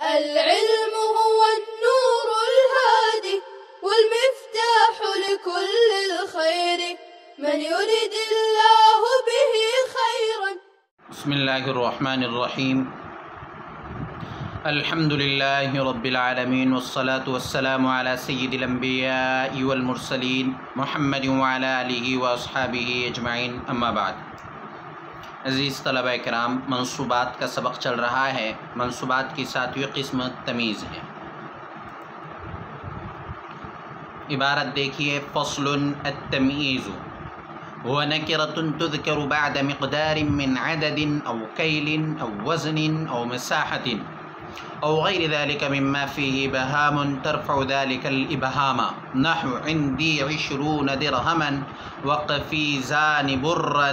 العلم هو النور الهادي والمفتاح لكل الخير من يرد الله به خيرا. بسم الله الرحمن الرحيم. الحمد لله رب العالمين والصلاة والسلام على سيد الأنبياء والمرسلين محمد وعلى آله وأصحابه أجمعين أما بعد. عزیز طلبہ کرام، منصوبات کا سبق چل رہا ہے. منصوبات کی 7ویں قسم تمیز ہے. عبارت دیکھیے: فصل التمیز هو نكرة تذكر بعد مقدار من عدد أو كيل أو وزن أو مساحة أو غير ذلك مما فيه إبهام ترفع ذلك الإبهام، نحو عندي 20 درهما وقفيزان برا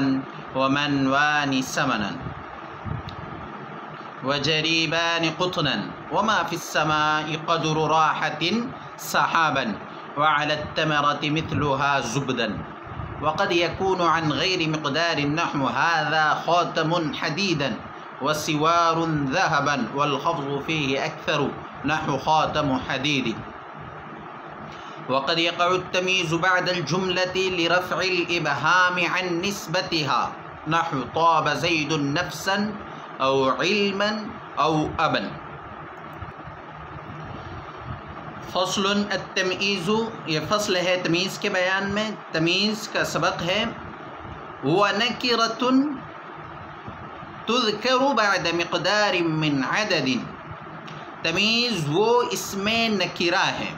ومنوان سمنا وجريبان قطنا وما في السماء قدر راحة سحابا وعلى التمرة مثلها زبدا. وقد يكون عن غير مقدار، نحو هذا خاتم حديدا وسوار ذهبا والخفض فيه أكثر، نحو خاتم حديد. وقد يقع التمييز بعد الجملة لرفع الإبهام عن نسبتها، نحو طاب زيد نفسا أو علما أو أبا. فصل التمیز، یہ فصل ہے تمیز کے بیان میں. تمیز کا سبق ہے وَنَكِرَةٌ تُذْكَرُ بَعْدَ مِقْدَارٍ مِّنْ عَدَدٍ. تمیز وہ اسم نکرہ ہے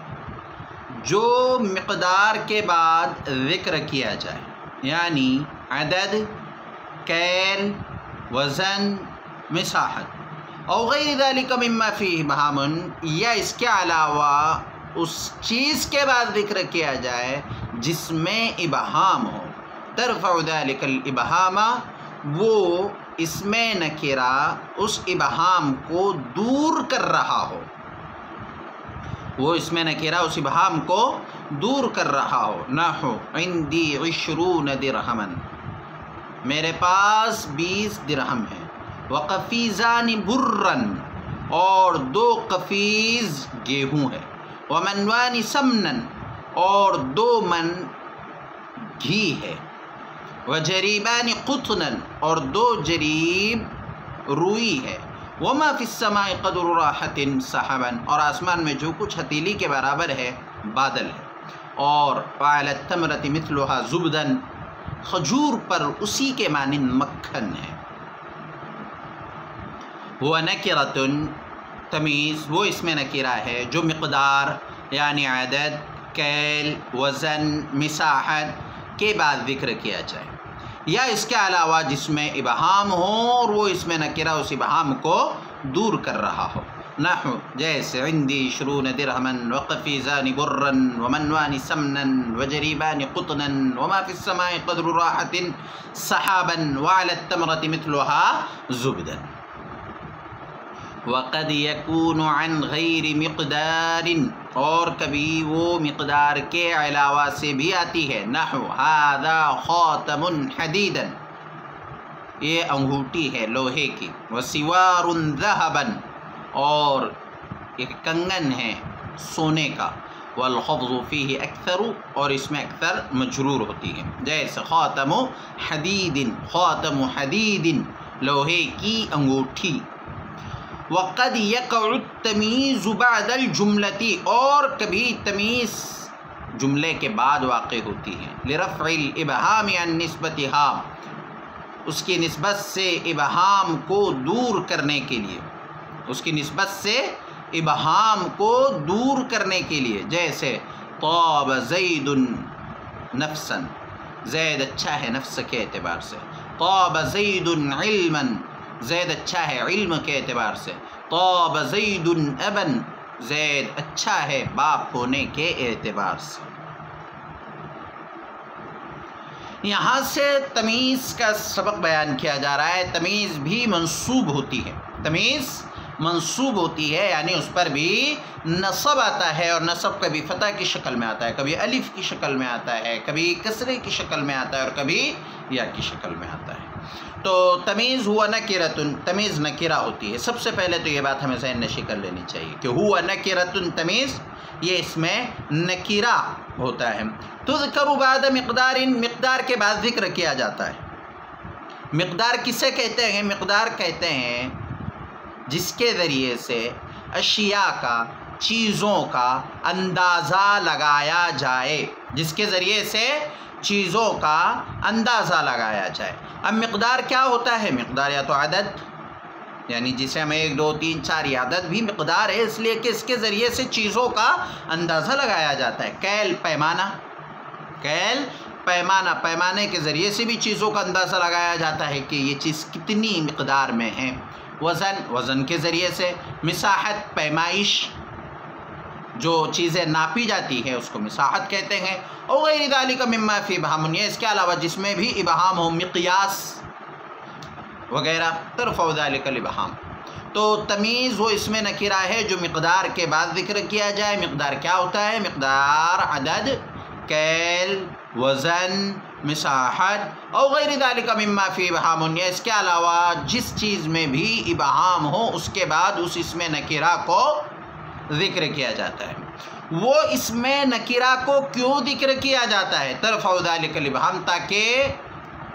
جو مقدار کے بعد ذکر کیا جائے، یعنی عدد، کیل، وزن، مساحت. او غیر ذلک مما فیہ ابہام، یا اس کے علاوہ اس چیز کے بعد ذکر کیا جائے جس میں ابہام ہو. ترفع ذلک الابہام، وہ اسم نکرہ اس ابہام کو دور کر رہا ہو. وہ اسم نکرہ اس ابہام کو دور کر رہا ہو. نحو عندی 20 درہما، میرے پاس 20 درہم ہیں. وقفیزان برن، اور 2 قفیز گیہوں ہے. ومنوان سمنن، اور 2 من گھی ہے. وجریبان قطنن، اور 2 جریب روئی ہے. وما فی السماء قدر راحت سحبا، اور آسمان میں جو کچھ ہتیلی کے برابر ہے بادل ہے. اور وعلی التمرۃ مثلھا زبدا، کھجور پر اسی کے مانند مکھن ہے. وہ نکرۃ، تمیز وہ اسم نکرہ ہے جو مقدار یعنی عدد، کیل، وزن، مساحت کے بعد ذکر کیا جائے یا اس کے علاوہ جس میں ابہام ہو اور وہ اسم نکرہ اس ابہام کو دور کر رہا ہو. نحو جیسے عندی 20 درہما وقفیزان برا ومنوان سمنا وجریبان قطنا وما فی السماء قدر راحت سحابا وعلی التمرۃ مثلھا زبدا. وقد يكون عن غیر مقدار، اور کبھی وہ مقدار کے علاوہ سے بھی آتی ہے. نحو هذا خاتم حدیدا، یہ انگوٹھی ہے لوہے کی. وسوار ذهبا، اور ایک کنگن ہے سونے کا. والخفض فيه اکثر، اور اس میں اکثر مجرور ہوتی ہے. جیسے خاتم حدید، خاتم حدید لوہے کی انگوٹھی. وقد يقع التمیز بعد الجملة، اور کبھی تمیز جملے کے بعد واقع ہوتی ہے. لرفع الابہام عن نسبتها، اس کی نسبت سے ابہام کو دور کرنے کے لیے، اس کی نسبت سے ابہام کو دور کرنے کے لیے. جیسے طاب زید نفسا، زید اچھا ہے نفس کے اعتبار سے. طاب زید علما، زید اچھا ہے علم کے اعتبار سے. طاب زید ابا، زید اچھا ہے باپ ہونے کے اعتبار سے. یہاں سے تمیز کا سبق بیان کیا جا رہا ہے. تمیز بھی منصوب ہوتی ہے، تمیز منصوب ہوتی ہے یعنی اس پر بھی نصب آتا ہے، اور نصب کبھی فتح کی شکل میں آتا ہے، کبھی الف کی شکل میں آتا ہے، کبھی کسرے کی شکل میں آتا ہے، اور کبھی یا کی شکل میں آتا ہے. تو تمیز ہوا نکرتن، تمیز نکرہ ہوتی ہے. سب سے پہلے تو یہ بات ہمیں ذہن نشی کر لینی چاہیے کہ ہوا نکرتن تمیز یہ اس میں نکرہ ہوتا ہے. تذکر بعد مقدار، مقدار کے بعد ذکر کیا جاتا ہے. مقدار کسے کہتے ہیں؟ مقدار کہتے ہیں جس کے ذریعے سے اشیاء کا، چیزوں کا اندازہ لگایا جائے، جس کے ذریعے سے چیزوں کا اندازہ لگایا جائے. اب مقدار کیا ہوتا ہے؟ مقدار یا تو عدد، یعنی جسے ہم 1 2 3 4 یہ عدد بھی مقدار ہے، اس لیے کہ اس کے ذریعے سے چیزوں کا اندازہ لگایا جاتا ہے. کیل پیمانہ، کیل پیمانہ، پیمانے کے ذریعے سے بھی چیزوں کا اندازہ لگایا جاتا ہے کہ یہ چیز کتنی مقدار میں ہے. وزن، وزن کے ذریعے سے. مساحت، پیمائش، جو چیزیں ناپی جاتی ہے اس کو مساحت کہتے ہیں. اور غیر ذالک مما فی ابہام، یہ اس کے علاوہ جس میں بھی ابہام ہو، مقیاس وغیرہ، ترفع ذالک الابہام. تو تمیز وہ اس میں نکرہ ہے جو مقدار کے بعد ذکر کیا جائے. مقدار کیا ہوتا ہے؟ مقدار عدد، کیل، وزن، مساحت اور غیر ذالک مما فی ابہام، یا اس کے علاوہ جس چیز میں بھی ابہام ہو اس کے بعد اس اسم نکرہ کو ذکر کیا جاتا ہے. وہ اسم نکرہ کو کیوں ذکر کیا جاتا ہے؟ ترفع ذالک الابہام، تاکہ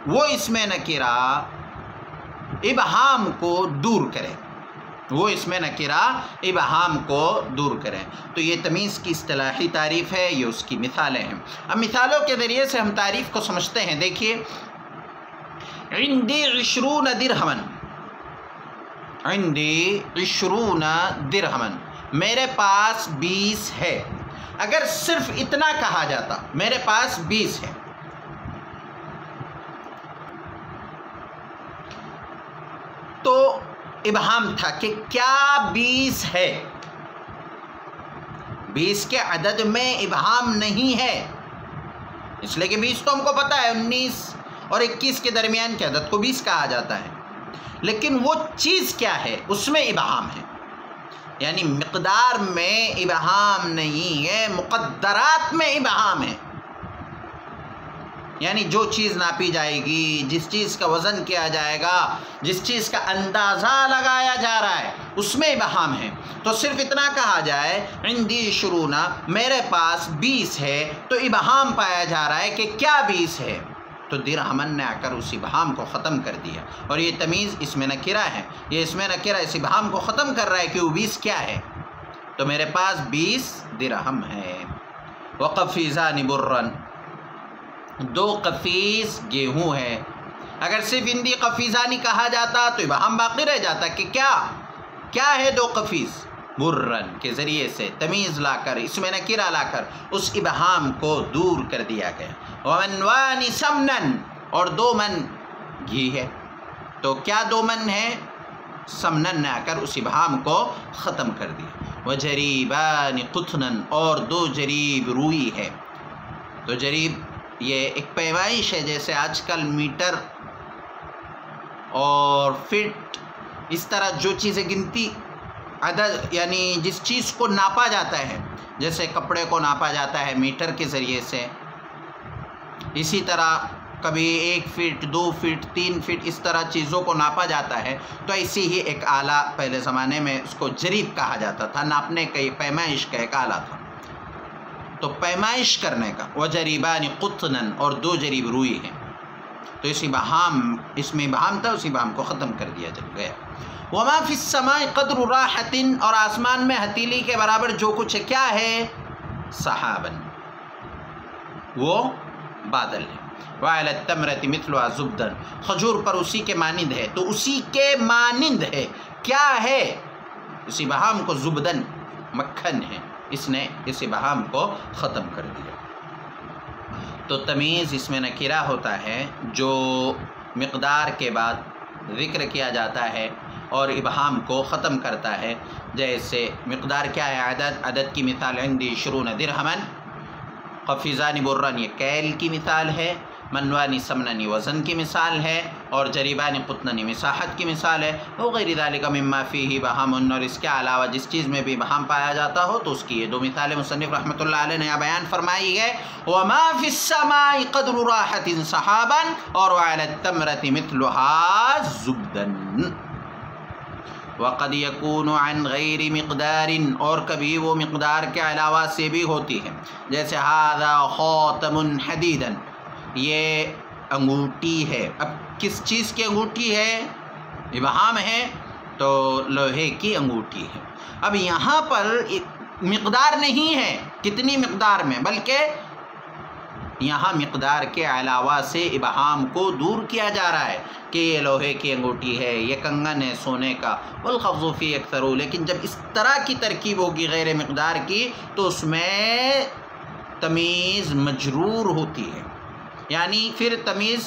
وہ اسم نکرہ ابہام کو دور کرے، وہ اسم نکرہ ابہام کو دور کریں. تو یہ تمیز کی اصطلاحی تعریف ہے، یہ اس کی مثالیں ہیں. اب مثالوں کے ذریعے سے ہم تعریف کو سمجھتے ہیں. دیکھیے، عندی 20 درہمن، عندی 20 درہمن، میرے پاس 20 ہے. اگر صرف اتنا کہا جاتا میرے پاس 20 ہے، تو ابہام تھا کہ کیا 20 ہے. 20 کے عدد میں ابہام نہیں ہے، اس لیے کہ 20 تو ہم کو پتہ ہے 19 اور 21 کے درمیان کے عدد کو 20 کہا جاتا ہے. لیکن وہ چیز کیا ہے اس میں ابہام ہے. یعنی مقدار میں ابہام نہیں ہے، مقدرات میں ابہام ہے. یعنی جو چیز ناپی جائے گی، جس چیز کا وزن کیا جائے گا، جس چیز کا اندازہ لگایا جا رہا ہے، اس میں ابہام ہے. تو صرف اتنا کہا جائے عندی 20، میرے پاس 20 ہے، تو ابہام پایا جا رہا ہے کہ کیا 20 ہے. تو درہمن نے آ کر اس ابہام کو ختم کر دیا. اور یہ تمیز اسم نکرہ ہے، یہ اسم نکرہ اس ابہام کو ختم کر رہا ہے کہ وہ 20 کیا ہے. تو میرے پاس 20 درہم ہے. وقفیزان برن، 2 قفیز گیہوں ہے. اگر صرف اندی قفیزانی کہا جاتا تو ابہام باقی رہ جاتا کہ کیا ہے 2 قفیز. برن کے ذریعے سے تمیز لا کر، اسم نکرہ لا کر اس ابہام کو دور کر دیا گیا. ومنوان سمنن، اور 2 من گھی ہے. تو کیا 2 من ہے؟ سمنن نے آ کر اس ابہام کو ختم کر دیا. وجریبان قطنن، اور 2 جریب روئی ہے. تو جریب یہ ایک پیمائش ہے، جیسے آج کل میٹر اور فٹ، اس طرح جو چیزیں گنتی عدد، یعنی جس چیز کو ناپا جاتا ہے، جیسے کپڑے کو ناپا جاتا ہے میٹر کے ذریعے سے، اسی طرح کبھی 1 فٹ 2 فٹ 3 فٹ اس طرح چیزوں کو ناپا جاتا ہے. تو ایسی ہی ایک آلہ پہلے زمانے میں اس کو جریب کہا جاتا تھا، ناپنے کا، پیمائش کا ایک آلہ تھا. تو پیمائش کرنے کا. وجریبان قطنن، اور 2 جریب روئی ہیں. تو اس میں ابہام تھا، اس ابہام کو ختم کر دیا گیا. وما فی السماء قدر راحت، اور آسمان میں ہتیلی کے برابر جو کچھ ہے، کیا ہے؟ سحابن، وہ بادل ہے. وعلی التمرۃ مثلها زبدن، کھجور پر اسی کے مانند ہے. تو اسی کے مانند ہے، کیا ہے؟ اس ابہام کو زبدن، مکھن ہے. اس نے اس ابہام کو ختم کر دیا. تو تمیز اس میں نکرہ ہوتا ہے جو مقدار کے بعد ذکر کیا جاتا ہے اور ابہام کو ختم کرتا ہے. جیسے مقدار کیا ہے؟ عدد. عدد کی مثال عندی 20 درہمن. قفیزان برن، یہ کیل کی مثال ہے. منوانی سمننی وزن کی مثال ہے، اور جریبانی قطننی مساحت کی مثال ہے، وغیر ذالک مما فیہ بہم، اور اس کے علاوہ جس چیز میں بھی بہم پایا جاتا ہو تو اس کی یہ دو مثالیں مصنف رحمۃ اللہ علیہ نے یہاں بیان فرمائی ہے۔ وما فی السماء قدر راحۃ سحابا، اور وعلی التمرۃ مثلها زبدا، وقد یکون عن غیر مقدار، اور کبھی وہ مقدار کے علاوہ سے بھی ہوتی ہے، جیسے ھذا خاتم حدیدا، یہ انگوٹھی ہے۔ اب کس چیز کی انگوٹھی ہے؟ ابہام ہے تو لوہے کی انگوٹھی ہے۔ اب یہاں پر مقدار نہیں ہے کتنی مقدار میں، بلکہ یہاں مقدار کے علاوہ سے ابہام کو دور کیا جا رہا ہے کہ یہ لوہے کی انگوٹھی ہے، یہ کنگن ہے سونے کا، والخفض فی اکثر، لیکن جب اس طرح کی ترکیب ہوگی غیر مقدار کی تو اس میں تمیز مجرور ہوتی ہے، یعنی پھر تمیز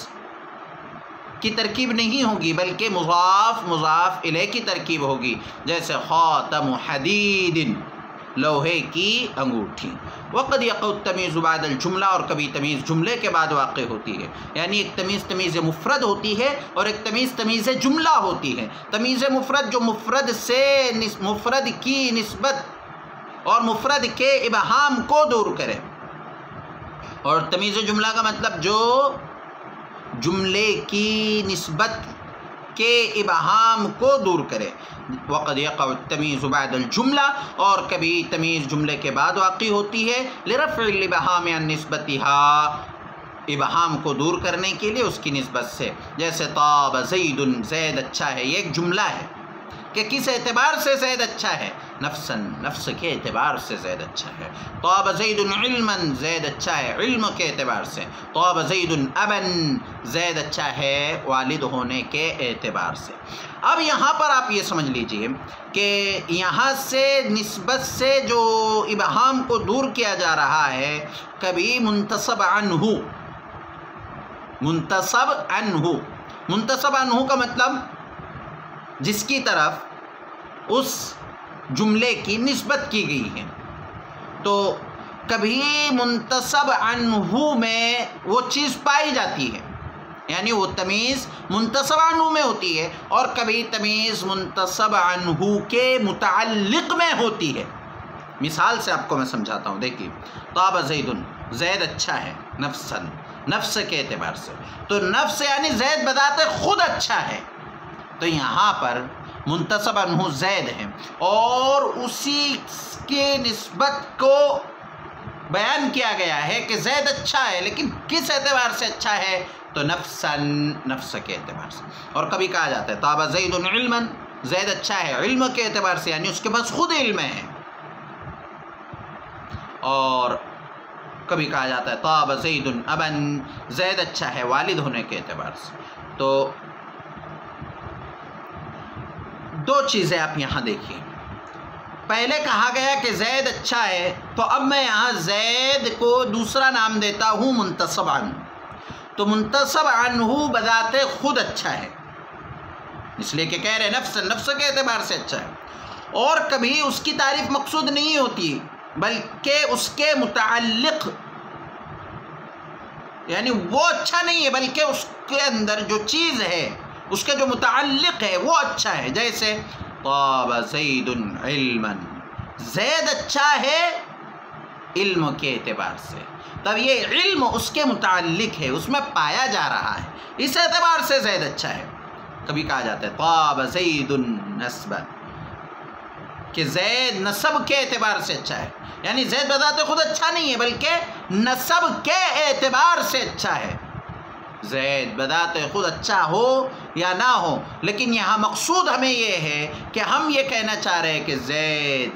کی ترکیب نہیں ہوگی بلکہ مضاف الیہ کی ترکیب ہوگی، جیسے خاتم حدید، لوہے کی انگوٹھی۔ وقد یقع التمیز بعد الجملہ، اور کبھی تمیز جملے کے بعد واقع ہوتی ہے، یعنی ایک تمیز مفرد ہوتی ہے اور ایک تمیز جملہ ہوتی ہے۔ تمیز مفرد جو مفرد کی نسبت اور مفرد کے ابہام کو دور کرے، اور تمیز جملہ کا مطلب جو جملے کی نسبت کے ابہام کو دور کرے۔ وقد یقع التمیز بعد الجملہ، اور کبھی تمیز جملے کے بعد واقع ہوتی ہے، لرفع الابہام عن نسبتها، ابہام کو دور کرنے کے لیے اس کی نسبت سے، جیسے طاب زید، زید اچھا ہے۔ یہ ایک جملہ ہے کہ کس اعتبار سے زید اچھا ہے؟ نفساً، نفس کے اعتبار سے زید اچھا ہے۔ طاب زید علما، زید اچھا ہے علم کے اعتبار سے۔ طاب زید ابا، زید اچھا ہے والد ہونے کے اعتبار سے۔ اب یہاں پر آپ یہ سمجھ لیجئے کہ یہاں سے نسبت سے جو ابہام کو دور کیا جا رہا ہے، کبھی منتصب عنہ، منتصب عنہ کا مطلب جس کی طرف اس جملے کی نسبت کی گئی ہے، تو کبھی منتصب عنہ میں وہ چیز پائی جاتی ہے، یعنی وہ تمیز منتصب عنہ میں ہوتی ہے، اور کبھی تمیز منتصب عنہ کے متعلق میں ہوتی ہے۔ مثال سے آپ کو میں سمجھاتا ہوں، دیکھیے طاب زید، زید اچھا ہے نفساً، نفس کے اعتبار سے، تو نفس یعنی زید بذات خود اچھا ہے، تو یہاں پر منتصب عنہ زید ہے، اور اسی کے نسبت کو بیان کیا گیا ہے کہ زید اچھا ہے، لیکن کس اعتبار سے اچھا ہے؟ تو نفساً، نفس کے اعتبار سے۔ اور کبھی کہا جاتا ہے طاب زید علما، زید اچھا ہے علم کے اعتبار سے، یعنی اس کے پاس خود علم ہے۔ اور کبھی کہا جاتا ہے طاب زید ابا، زید اچھا ہے والد ہونے کے اعتبار سے۔ تو دو چیزیں آپ یہاں دیکھیے، پہلے کہا گیا کہ زید اچھا ہے، تو اب میں یہاں زید کو دوسرا نام دیتا ہوں منتصب عنہ، تو منتصب عنہ بذات خود اچھا ہے، اس لیے کہ کہہ رہے نفس، نفس کے اعتبار سے اچھا ہے، اور کبھی اس کی تعریف مقصود نہیں ہوتی بلکہ اس کے متعلق، یعنی وہ اچھا نہیں ہے بلکہ اس کے اندر جو چیز ہے، اس کے جو متعلق ہے وہ اچھا ہے، جیسے طاب زید علما، زید اچھا ہے علم کے اعتبار سے، تب یہ علم اس کے متعلق ہے، اس میں پایا جا رہا ہے، اس اعتبار سے زید اچھا ہے۔ کبھی کہا جاتا ہے طاب زید نسبا، کہ زید نسب کے اعتبار سے اچھا ہے، یعنی زید بذات خود اچھا نہیں ہے بلکہ نسب کے اعتبار سے اچھا ہے۔ زید بذات خود اچھا ہو یا نہ ہو، لیکن یہاں مقصود ہمیں یہ ہے کہ ہم یہ کہنا چاہ رہے ہیں کہ زید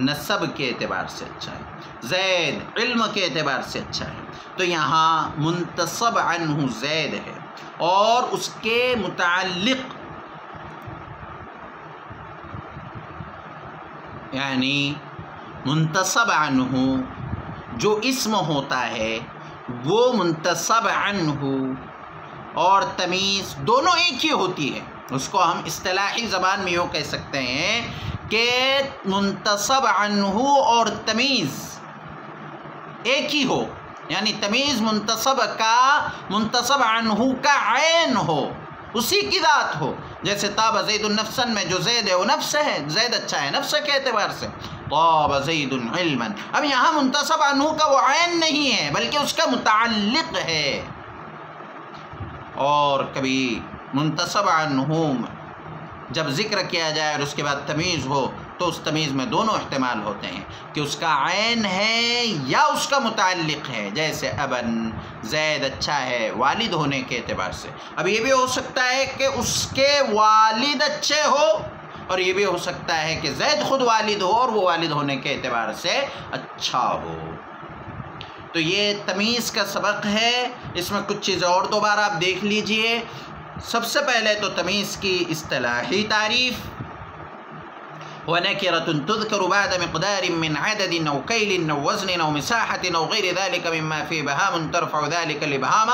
نسب کے اعتبار سے اچھا ہے، زید علم کے اعتبار سے اچھا ہے، تو یہاں منتصب عنہ زید ہے، اور اس کے متعلق یعنی منتصب عنہ جو اسم ہوتا ہے وہ منتصب عنہ اور تمیز دونوں ایک ہی ہوتی ہے، اس کو ہم اصطلاحی زبان میں یوں کہہ سکتے ہیں کہ منتصب عنہ اور تمیز ایک ہی ہو یعنی تمیز منتصب عنہ کا عین ہو، اسی کی ذات ہو. جیسے طاب زید نفسا میں جو زید ہے وہ نفس ہے، زید اچھا ہے نفس کے اعتبار سے. طاب زید علما، اب یہاں منتصب عنہ کا وہ عین نہیں ہے بلکہ اس کا متعلق ہے. اور کبھی منتصب عنہ جب ذکر کیا جائے اور اس کے بعد تمیز ہو تو اس تمیز میں دونوں احتمال ہوتے ہیں کہ اس کا عین ہے یا اس کا متعلق ہے. جیسے ابن، زید اچھا ہے والد ہونے کے اعتبار سے. اب یہ بھی ہو سکتا ہے کہ اس کے والد اچھے ہو، اور یہ بھی ہو سکتا ہے کہ زید خود والد ہو اور وہ والد ہونے کے اعتبار سے اچھا ہو. تو یہ تمیز کا سبق ہے. اس میں کچھ چیزیں اور دوبارہ آپ دیکھ لیجئے. سب سے پہلے تو تمیز کی اصطلاحی تعریف، وَنَكِرَةٌ تُذْكَرُ بَعْدَ مِقْدَارٍ مِّنْ عَدَدٍ أَوْ كَيْلٍ أَوْ وَزْنٍ أَوْ مِسَاحَةٍ أَوْ غَيْرِ ذَلِكَ مِمَّا فِي بَهَامٌ تَرْفَعُ ذَلِكَ الْإِبْهَامَ.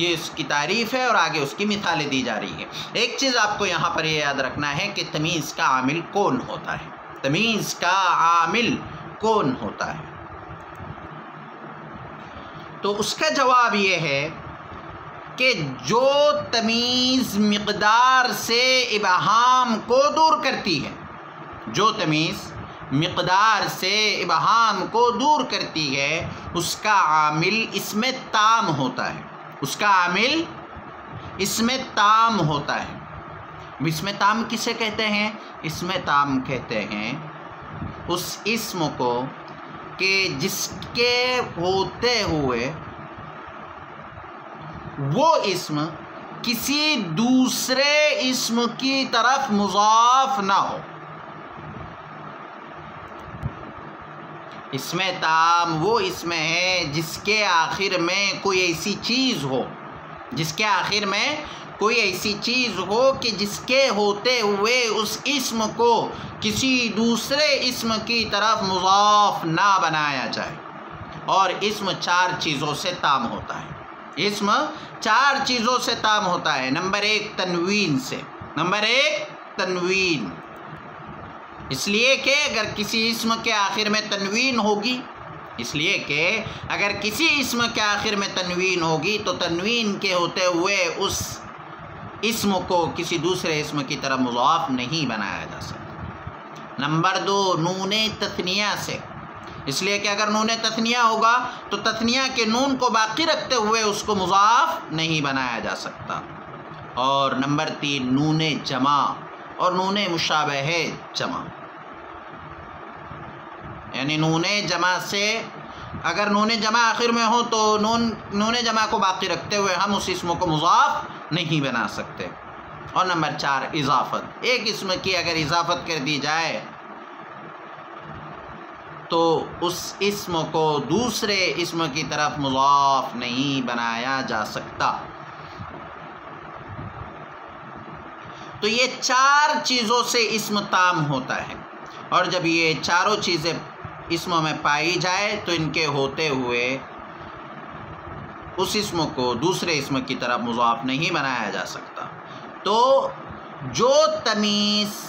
یہ اس کی تعریف ہے اور آگے اس کی مثالیں دی جا رہی ہیں. ایک چیز آپ کو یہاں پر یہ یاد رکھنا ہے کہ تمیز کا عامل کون ہوتا ہے. تمیز کا عامل کون ہوتا ہے؟ تو اس کا جواب یہ ہے کہ جو تمیز مقدار سے ابہام کو دور کرتی ہے، جو تمیز مقدار سے ابہام کو دور کرتی ہے، اس کا عامل اسم تام ہوتا ہے. اس کا عامل اسم تام ہوتا ہے. اسم تام کسے کہتے ہیں؟ اسم تام کہتے ہیں اس اسم کو کہ جس کے ہوتے ہوئے وہ اسم کسی دوسرے اسم کی طرف مضاف نہ ہو. اسم تام وہ اسم ہے جس کے آخر میں کوئی ایسی چیز ہو، جس کے آخر میں کوئی ایسی چیز ہو کہ جس کے ہوتے ہوئے اس اسم کو کسی دوسرے اسم کی طرف مضاف نہ بنایا جائے. اور اسم 4 چیزوں سے تام ہوتا ہے. اسم 4 چیزوں سے تام ہوتا ہے. نمبر 1 تنوین سے. نمبر 1 تنوین، اس لیے کہ اگر کسی اسم کے آخر میں تنوین ہوگی، اس لیے کہ اگر کسی اسم کے آخر میں تنوین ہوگی تو تنوین کے ہوتے ہوئے اس اسم کو کسی دوسرے اسم کی طرف مضاف نہیں بنایا جا سکتا. نمبر 2 نون تثنیہ سے، اس لیے کہ اگر نون تثنیہ ہوگا تو تثنیہ کے نون کو باقی رکھتے ہوئے اس کو مضاف نہیں بنایا جا سکتا. اور نمبر 3 نون جمع اور نون مشابہ جمع، یعنی نون جمع سے اگر نون جمع آخر میں ہو تو نون جمع کو باقی رکھتے ہوئے ہم اس اسم کو مضاف نہیں بنا سکتے. اور نمبر 4 اضافت، ایک اسم کی اگر اضافت کر دی جائے تو اس اسم کو دوسرے اسم کی طرف مضاف نہیں بنایا جا سکتا. تو یہ 4 چیزوں سے اسم تام ہوتا ہے. اور جب یہ چاروں چیزیں اسم میں پائی جائے تو ان کے ہوتے ہوئے اس اسم کو دوسرے اسم کی طرف مضاف نہیں بنایا جا سکتا. تو جو تمیز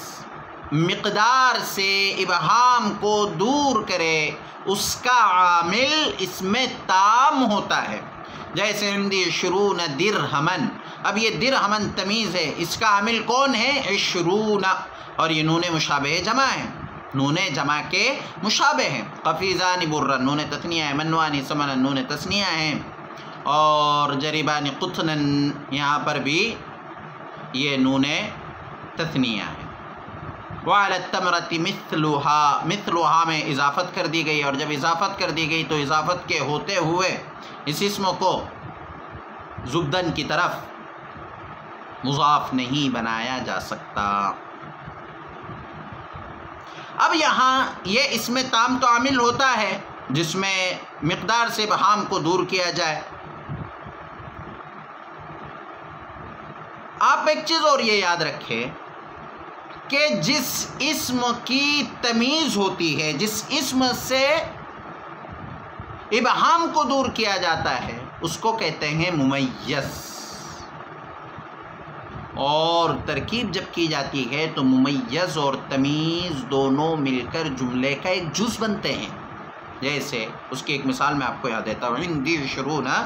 مقدار سے ابہام کو دور کرے اس کا عامل اسم تام ہوتا ہے. جیسے عندی 20 درہمن، اب یہ درہمن تمیز ہے، اس کا عامل کون ہے؟ 20. اور یہ نون مشابہ جمع ہے، نون جمع کے مشابہ ہیں. قفیزان برن نون تثنیہ ہے، منوانی سمن نون تثنیہ ہیں. اور جریبان قطنن یہاں پر بھی یہ نون تثنیہ ہے. وعلی التمرۃ مثلها میں اضافت کر دی گئی، اور جب اضافت کر دی گئی تو اضافت کے ہوتے ہوئے اس اسم کو زبدن کی طرف مضاف نہیں بنایا جا سکتا. اب یہاں یہ اسم تام تو عامل ہوتا ہے جس میں مقدار سے ابہام کو دور کیا جائے. آپ ایک چیز اور یہ یاد رکھیں کہ جس اسم کی تمیز ہوتی ہے، جس اسم سے ابہام کو دور کیا جاتا ہے، اس کو کہتے ہیں ممیز. اور ترکیب جب کی جاتی ہے تو ممیز اور تمیز دونوں مل کر جملے کا ایک جز بنتے ہیں. جیسے اس کی ایک مثال میں آپ کو یاد دیتا ہوں، عندی 20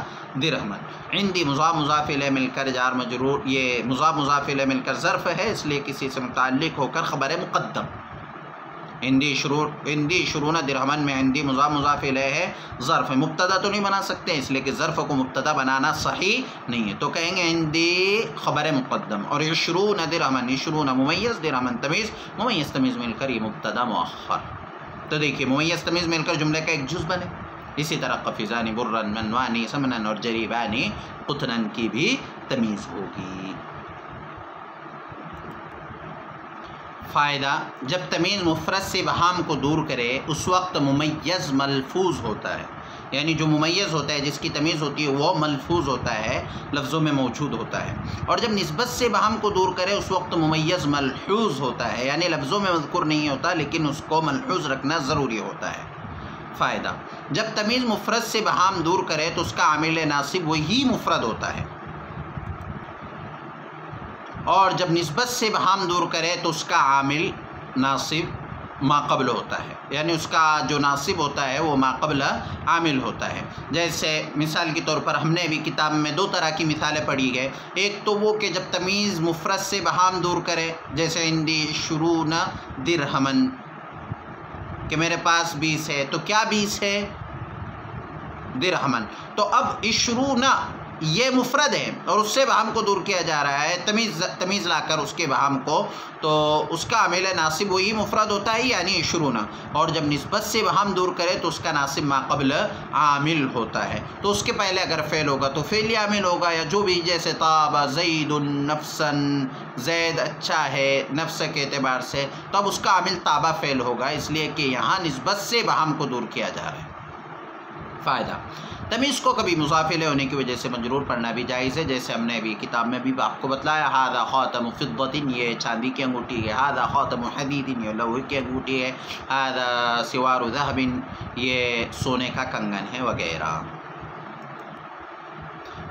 درہمن. عندی مضاف مضاف الیہ مل کر جار مجرور، یہ مضاف مضاف الیہ مل کر ظرف ہے، اس لیے کسی سے متعلق ہو کر خبر مقدم. عندی 20 درہمن میں عندی مضاف مضاف الیہ ہے، ظرف ہے. مبتدا تو نہیں بنا سکتے اس لیے کہ ظرف کو مبتدا بنانا صحیح نہیں ہے، تو کہیں گے عندی خبر مقدم. اور 20 درہمن، 20 ممیز، درہمن تمیز، ممیز تمیز مل کر یہ مبتدا مؤخر. تو دیکھیے ممیز تمیز مل کر جملے کا ایک جز بنے. اسی طرح قفیزانی برن منوانی سمنن اور جریبانی قطنن کی بھی تمیز ہوگی. فائدہ: جب تمیز مفرد سے ابہام کو دور کرے اس وقت ممیز ملفوظ ہوتا ہے، یعنی جو ممیز ہوتا ہے جس کی تمیز ہوتی ہے وہ ملفوظ ہوتا ہے، لفظوں میں موجود ہوتا ہے. اور جب نسبت سے ابہام کو دور کرے اس وقت ممیز ملحوظ ہوتا ہے، یعنی لفظوں میں مذکور نہیں ہوتا لیکن اس کو ملحوظ رکھنا ضروری ہوتا ہے. فائدہ: جب تمیز مفرد سے ابہام دور کرے تو اس کا عامل ناصب وہی مفرد ہوتا ہے، اور جب نسبت سے ابہام دور کرے تو اس کا عامل ناصب ما قبل ہوتا ہے، یعنی اس کا جو ناصب ہوتا ہے وہ ما قبل عامل ہوتا ہے. جیسے مثال کے طور پر ہم نے ابھی کتاب میں 2 طرح کی مثالیں پڑھی گئے. ایک تو وہ کہ جب تمیز مفرد سے ابہام دور کرے، جیسے عندی 20 درہمن، کہ میرے پاس 20 ہے، تو کیا 20 ہے؟ درہمن. تو اب 20 یہ مفرد ہے اور اس سے ابہام کو دور کیا جا رہا ہے، تمیز لا کر اس کے ابہام کو، تو اس کا عامل ناصب وہی مفرد ہوتا ہے یعنی 20. اور جب نسبت سے ابہام دور کرے تو اس کا ناصب ما قبل عامل ہوتا ہے. تو اس کے پہلے اگر فعل ہوگا تو فعل عامل ہوگا، یا جو بھی، جیسے طاب زید نفسا، زید اچھا ہے نفس کے اعتبار سے، تو اب اس کا عامل طابہ فعل ہوگا، اس لیے کہ یہاں نسبت سے ابہام کو دور کیا جا رہا ہے. فائدہ: تمیز کو کبھی مضاف الیہ ہونے کی وجہ سے مجرور پڑھنا بھی جائز ہے، جیسے ہم نے ابھی کتاب میں بھی آپ کو بتلایا، ھذا خاتم فضۃ، یہ چاندی کی انگوٹھی ہے، ھذا خاتم حدید، یہ لوہے کی انگوٹھی ہے، ھذا سوار ذهب، یہ سونے کا کنگن ہے، وغیرہ.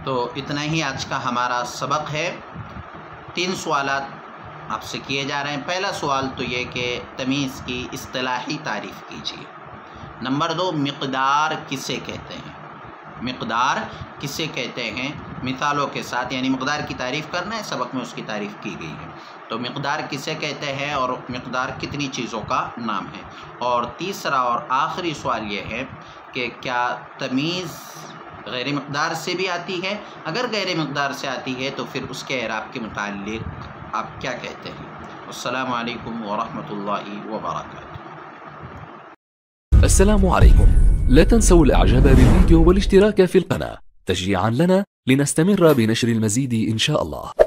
تو اتنا ہی آج کا ہمارا سبق ہے. 3 سوالات آپ سے کیے جا رہے ہیں. پہلا سوال تو یہ کہ تمیز کی اصطلاحی تعریف کیجیے. نمبر 2، مقدار کسے کہتے ہیں؟ مقدار کسے کہتے ہیں؟ مثالوں کے ساتھ، یعنی مقدار کی تعریف کرنا ہے، سبق میں اس کی تعریف کی گئی ہے. تو مقدار کسے کہتے ہیں اور مقدار کتنی چیزوں کا نام ہے. اور تیسرا اور آخری سوال یہ ہے کہ کیا تمیز غیر مقدار سے بھی آتی ہے؟ اگر غیر مقدار سے آتی ہے تو پھر اس کے اعراب کے متعلق آپ کیا کہتے ہیں؟ السلام علیکم ورحمۃ اللہ وبرکاتہ. السلام عليكم. لا تنسوا الإعجاب بالفيديو والاشتراك في القناة تشجيعا لنا لنستمر بنشر المزيد إن شاء الله.